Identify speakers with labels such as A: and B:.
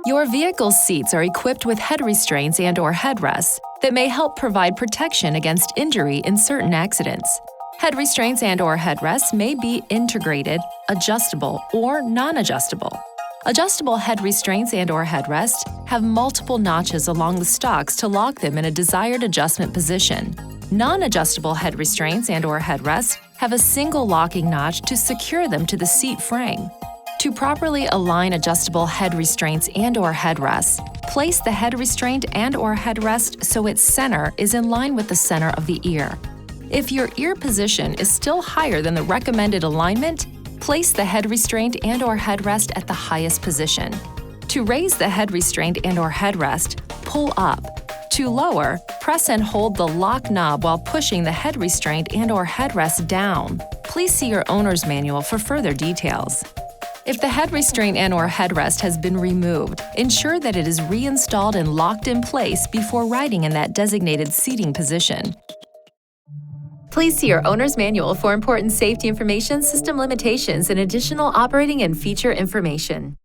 A: Your vehicle's seats are equipped with head restraints and/or headrests that may help provide protection against injury in certain accidents. Head restraints and/or headrests may be integrated, adjustable, or non-adjustable. Adjustable head restraints and/or headrests have multiple notches along the stalks to lock them in a desired adjustment position. Non-adjustable head restraints and/or headrests have a single locking notch to secure them to the seat frame. To properly align adjustable head restraints and/or headrests, place the head restraint and/or headrest so its center is in line with the center of the ear. If your ear position is still higher than the recommended alignment, place the head restraint and/or headrest at the highest position. To raise the head restraint and/or headrest, pull up. To lower, press and hold the lock knob while pushing the head restraint and/or headrest down. Please see your owner's manual for further details. If the head restraint and/or headrest has been removed, ensure that it is reinstalled and locked in place before riding in that designated seating position. Please see your owner's manual for important safety information, system limitations, and additional operating and feature information.